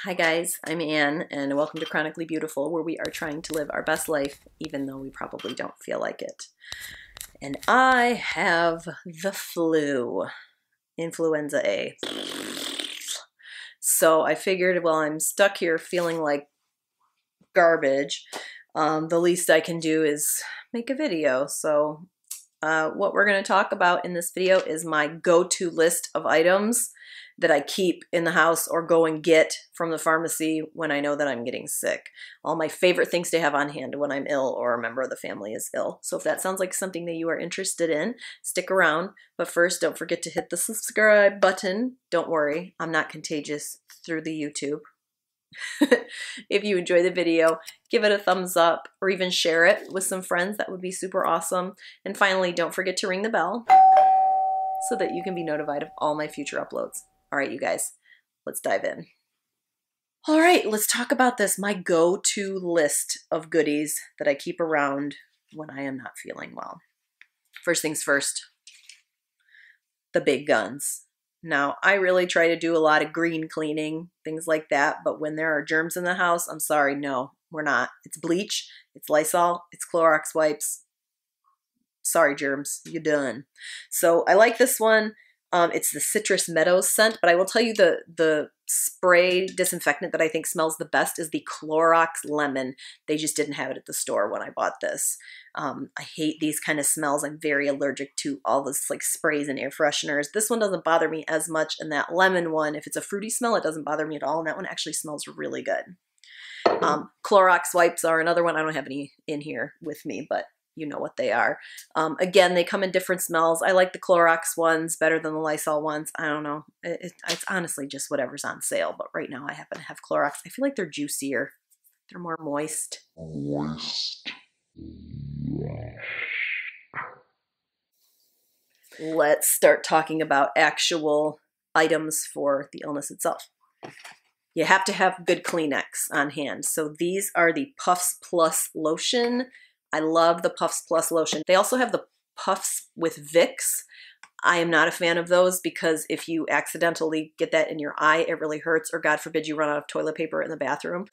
Hi guys, I'm Anne and welcome to Chronically Beautiful, where we are trying to live our best life even though we probably don't feel like it. And I have the flu, influenza A. So I figured, well, I'm stuck here feeling like garbage. The least I can do is make a video. So what we're going to talk about in this video is my go-to list of items that I keep in the house or go and get from the pharmacy when I know that I'm getting sick. All my favorite things to have on hand when I'm ill or a member of the family is ill. So if that sounds like something that you are interested in, stick around. But first, don't forget to hit the subscribe button. Don't worry, I'm not contagious through the YouTube. If you enjoy the video, give it a thumbs up or even share it with some friends. That would be super awesome. And finally, don't forget to ring the bell so that you can be notified of all my future uploads. All right, you guys, let's dive in. All right, let's talk about this, my go-to list of goodies that I keep around when I am not feeling well. First things first, the big guns. Now, I really try to do a lot of green cleaning, things like that, but when there are germs in the house, I'm sorry, no, we're not. It's bleach, it's Lysol, it's Clorox wipes. Sorry, germs, you're done. So I like this one. It's the Citrus Meadows scent, but I will tell you the spray disinfectant that I think smells the best is the Clorox Lemon. They just didn't have it at the store when I bought this. I hate these kind of smells. I'm very allergic to all this like sprays and air fresheners. This one doesn't bother me as much, and that lemon one, if it's a fruity smell, it doesn't bother me at all, and that one actually smells really good. Clorox wipes are another one. I don't have any in here with me, but you know what they are. Again, they come in different smells. I like the Clorox ones better than the Lysol ones. I don't know. It's honestly just whatever's on sale, but right now I happen to have Clorox. I feel like they're juicier. They're more moist. Let's start talking about actual items for the illness itself. You have to have good Kleenex on hand. So these are the Puffs Plus lotion. I love the Puffs Plus lotion. They also have the Puffs with Vicks. I am not a fan of those because if you accidentally get that in your eye, it really hurts, or God forbid you run out of toilet paper in the bathroom.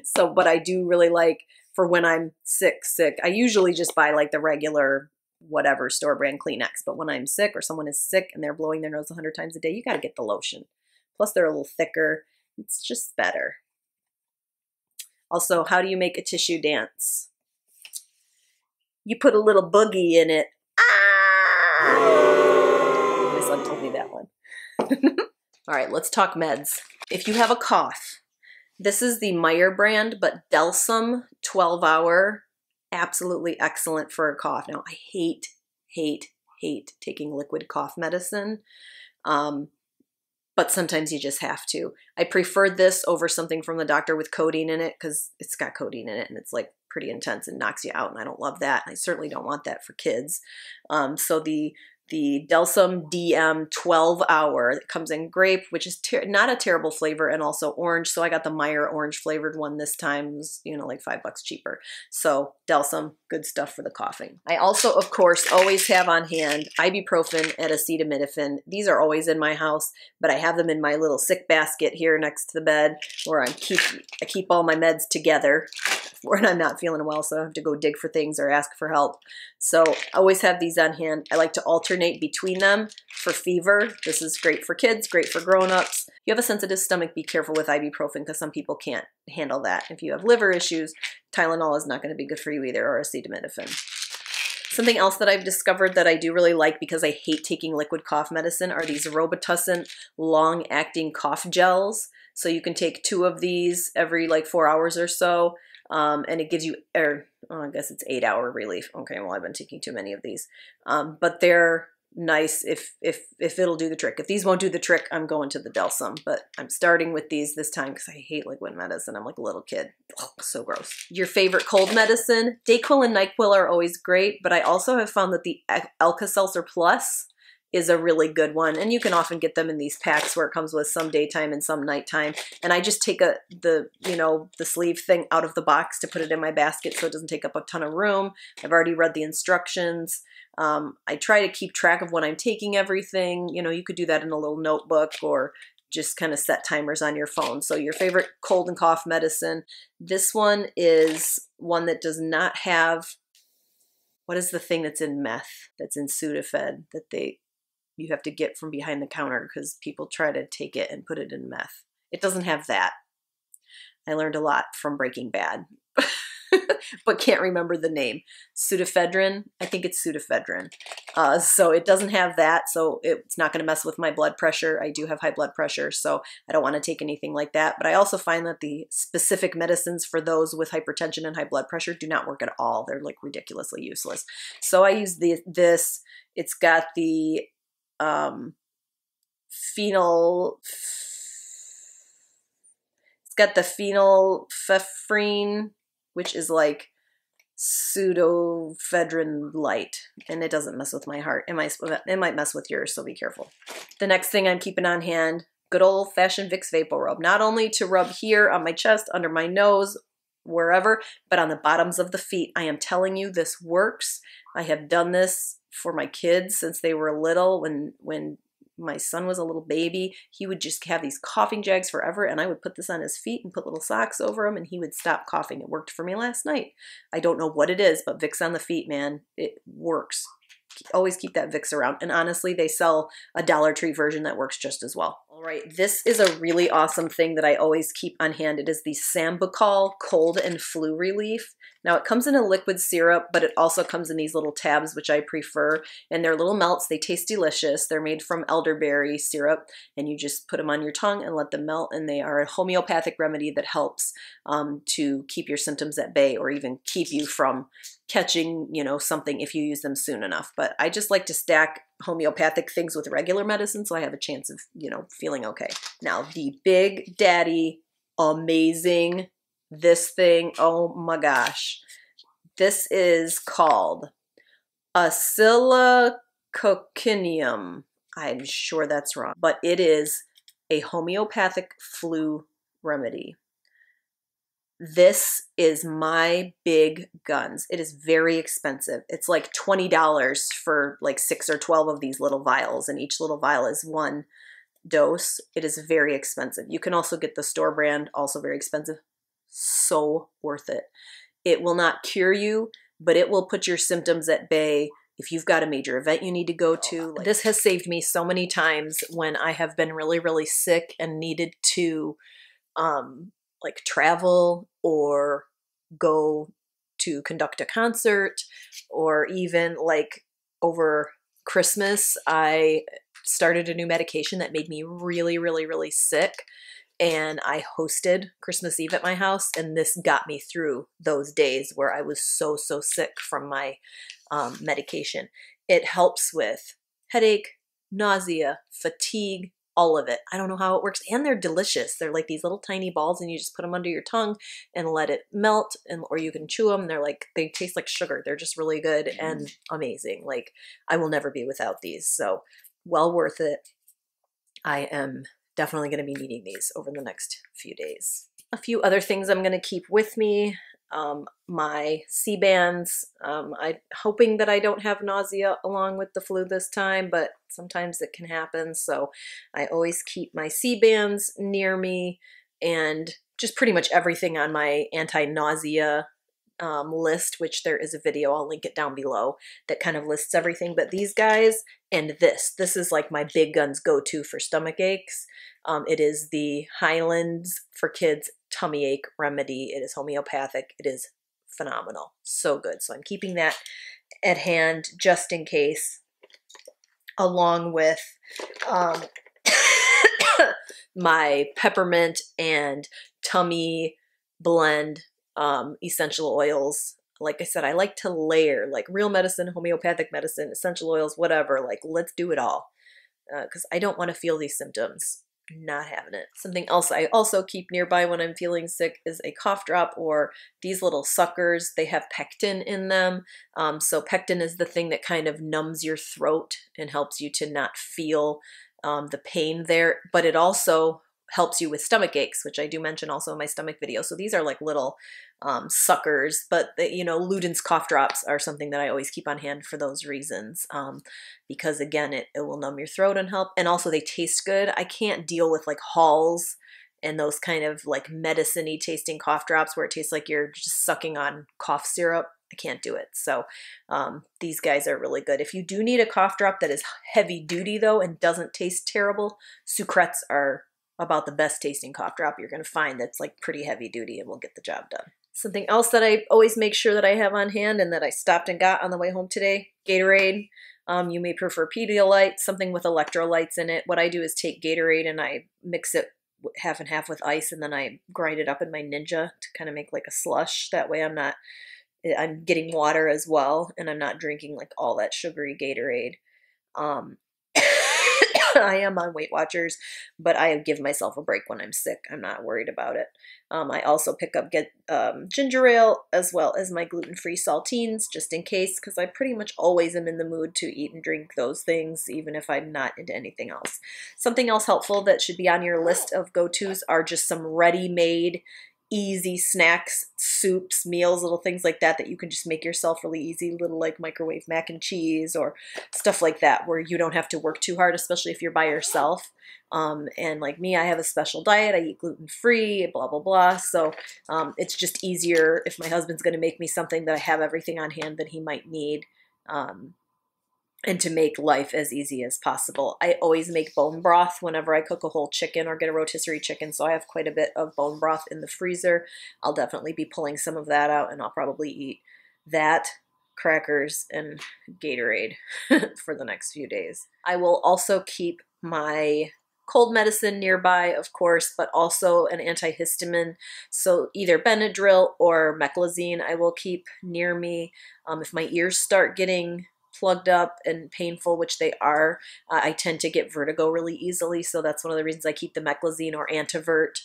So, but I do really like for when I'm sick. I usually just buy like the regular whatever store brand Kleenex, but when I'm sick or someone is sick and they're blowing their nose 100 times a day, you got to get the lotion. Plus they're a little thicker. It's just better. Also, how do you make a tissue dance? You put a little boogie in it. Ah! My son told me that one. All right, let's talk meds. If you have a cough, this is the Meyer brand, but Delsum 12-hour, absolutely excellent for a cough. Now, I hate taking liquid cough medicine. But sometimes you just have to. I prefer this over something from the doctor with codeine in it because it's got codeine in it and it's like pretty intense and knocks you out, and I don't love that. I certainly don't want that for kids. So the Delsum DM 12-hour that comes in grape, which is not a terrible flavor, and also orange. So I got the Meyer orange flavored one this time. It was, you know, like $5 cheaper. So Delsum, good stuff for the coughing. I also, of course, always have on hand Ibuprofen and Acetaminophen. These are always in my house, but I have them in my little sick basket here next to the bed where I keep all my meds together when I'm not feeling well, so I don't have to go dig for things or ask for help. So I always have these on hand. I like to alternate between them for fever. This is great for kids, great for grown-ups. If you have a sensitive stomach, be careful with ibuprofen because some people can't handle that. If you have liver issues, Tylenol is not going to be good for you either, or acetaminophen. Something else that I've discovered that I do really like because I hate taking liquid cough medicine are these Robitussin long-acting cough gels. So you can take 2 of these every like 4 hours or so. And it gives you, I guess it's 8-hour relief. Okay, well, I've been taking too many of these. But they're nice if it'll do the trick. If these won't do the trick, I'm going to the Delsum. But I'm starting with these this time because I hate liquid medicine. I'm like a little kid. Ugh, so gross. Your favorite cold medicine? Dayquil and NyQuil are always great, but I also have found that the Alka-Seltzer Plus is a really good one, and you can often get them in these packs where it comes with some daytime and some nighttime. And I just take the sleeve thing out of the box to put it in my basket so it doesn't take up a ton of room. I've already read the instructions. I try to keep track of when I'm taking everything. You know, you could do that in a little notebook or just kind of set timers on your phone. So your favorite cold and cough medicine. This one is one that does not have, what is the thing that's in meth, that's in Sudafed, that you have to get from behind the counter because people try to take it and put it in meth. It doesn't have that. I learned a lot from Breaking Bad, but can't remember the name. Pseudoephedrine, I think it's pseudoephedrine. So it doesn't have that, so it's not going to mess with my blood pressure. I do have high blood pressure, so I don't want to take anything like that. But I also find that the specific medicines for those with hypertension and high blood pressure do not work at all. They're like ridiculously useless. So I use this. It's got the phenylphephrine, which is like pseudoephedrine light, and it doesn't mess with my heart. It might mess with yours, so be careful. The next thing I'm keeping on hand, good old-fashioned Vicks Vapo Rub. Not only to rub here on my chest, under my nose, wherever, but on the bottoms of the feet. I am telling you, this works. I have done this for my kids since they were little. When my son was a little baby, he would just have these coughing jags forever, and I would put this on his feet and put little socks over him, and he would stop coughing. It worked for me last night. I don't know what it is, but Vicks on the feet, man, it works. Always keep that Vicks around. And honestly, they sell a Dollar Tree version that works just as well. All right, this is a really awesome thing that I always keep on hand. It is the Sambucol Cold and Flu Relief. Now, it comes in a liquid syrup, but it also comes in these little tabs, which I prefer. And they're little melts. They taste delicious. They're made from elderberry syrup, and you just put them on your tongue and let them melt. And they are a homeopathic remedy that helps to keep your symptoms at bay, or even keep you from catching, something if you use them soon enough. But I just like to stack homeopathic things with regular medicine, so I have a chance of, feeling okay. Now, the big daddy, amazing, this thing, oh my gosh. This is called Oscillococcinum. I'm sure that's wrong, but it is a homeopathic flu remedy. This is my big guns. It is very expensive. It's like $20 for like 6 or 12 of these little vials, and each little vial is 1 dose. It is very expensive. You can also get the store brand, also very expensive. So worth it. It will not cure you, but it will put your symptoms at bay if you've got a major event you need to go to. This has saved me so many times when I have been really, really sick and needed to like travel or go to conduct a concert, or even like over Christmas, I started a new medication that made me really, really, really sick. And I hosted Christmas Eve at my house, and this got me through those days where I was so, so sick from my medication. It helps with headache, nausea, fatigue, all of it. I don't know how it works. And they're delicious. They're like these little tiny balls, and you just put them under your tongue and let it melt, or you can chew them. They taste like sugar. They're just really good and amazing. Like, I will never be without these. So well worth it. I am definitely going to be needing these over the next few days. A few other things I'm going to keep with me. My C-bands. I'm hoping that I don't have nausea along with the flu this time, but sometimes it can happen. So I always keep my C-bands near me, and just pretty much everything on my anti-nausea list, which there is a video, I'll link it down below, that kind of lists everything. But these guys and this is like my big guns go-to for stomach aches. It is the Hylands for Kids tummy ache remedy. It is homeopathic. It is phenomenal. So good. So I'm keeping that at hand just in case, along with my peppermint and tummy blend essential oils. Like I said, I like to layer like real medicine, homeopathic medicine, essential oils, whatever. Like, let's do it all, because I don't want to feel these symptoms. Not having it. Something else I also keep nearby when I'm feeling sick is a cough drop, or these little suckers. They have pectin in them. So pectin is the thing that kind of numbs your throat and helps you to not feel the pain there. But it also helps you with stomach aches, which I do mention also in my stomach video. So these are like little suckers, but you know, Luden's cough drops are something that I always keep on hand for those reasons, because again, it will numb your throat and help. And also they taste good. I can't deal with like Halls and those kind of like medicine-y tasting cough drops where it tastes like you're just sucking on cough syrup. I can't do it. So these guys are really good. If you do need a cough drop that is heavy duty though and doesn't taste terrible, Sucrets are about the best tasting cough drop you're going to find that's like pretty heavy duty and will get the job done. Something else that I always make sure that I have on hand and that I stopped and got on the way home today, Gatorade. You may prefer Pedialyte, something with electrolytes in it. What I do is take Gatorade and I mix it half and half with ice, and then I grind it up in my Ninja to kind of make like a slush. That way I'm getting water as well, and I'm not drinking like all that sugary Gatorade. I am on Weight Watchers, but I give myself a break when I'm sick. I'm not worried about it. I also pick up ginger ale as well as my gluten-free saltines just in case, because I pretty much always am in the mood to eat and drink those things, even if I'm not into anything else. Something else helpful that should be on your list of go-tos are just some ready-made easy snacks, soups, meals, little things like that that you can just make yourself really easy, little like microwave mac and cheese or stuff like that where you don't have to work too hard, especially if you're by yourself. And like me, I have a special diet. I eat gluten-free, blah, blah, blah. So it's just easier if my husband's going to make me something that I have everything on hand that he might need. And to make life as easy as possible. I always make bone broth whenever I cook a whole chicken or get a rotisserie chicken, so I have quite a bit of bone broth in the freezer. I'll definitely be pulling some of that out, and I'll probably eat that, crackers, and Gatorade for the next few days. I will also keep my cold medicine nearby, of course, but also an antihistamine. So either Benadryl or Meclizine I will keep near me. If my ears start getting plugged up and painful, which they are, I tend to get vertigo really easily. So that's one of the reasons I keep the Meclizine or Antivert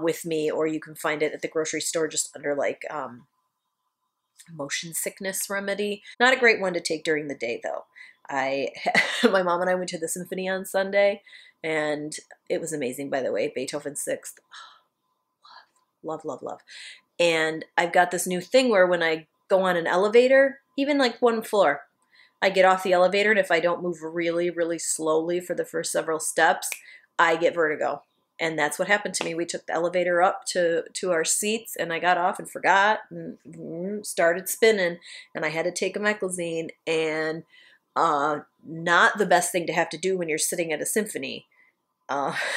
with me, or you can find it at the grocery store just under like motion sickness remedy. Not a great one to take during the day though. My mom and I went to the symphony on Sunday and it was amazing, by the way. Beethoven 6th. Love, love, love. And I've got this new thing where when I go on an elevator, even like one floor, I get off the elevator, and if I don't move really, really slowly for the first several steps, I get vertigo. And that's what happened to me. We took the elevator up to our seats, and I got off and forgot and started spinning, and I had to take a Meclizine, and not the best thing to have to do when you're sitting at a symphony.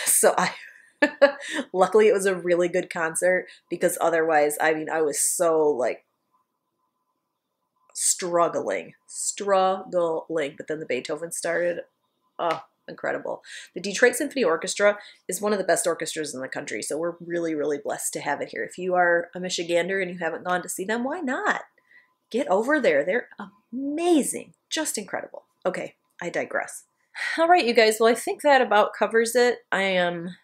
So luckily it was a really good concert, because otherwise, I mean, I was so like, struggling, but then the Beethoven started. Oh, incredible. The Detroit Symphony Orchestra is one of the best orchestras in the country, so we're really, really blessed to have it here. If you are a Michigander and you haven't gone to see them, why not? Get over there. They're amazing. Just incredible. Okay, I digress. All right, you guys. Well, I think that about covers it. I am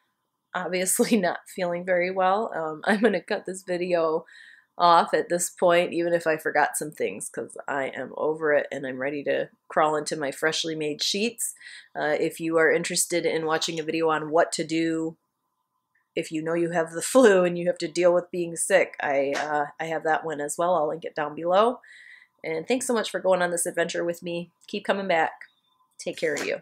obviously not feeling very well. I'm going to cut this video off at this point, even if I forgot some things, because I am over it and I'm ready to crawl into my freshly made sheets. If you are interested in watching a video on what to do if you know you have the flu and you have to deal with being sick, I have that one as well. I'll link it down below. And thanks so much for going on this adventure with me. Keep coming back. Take care of you.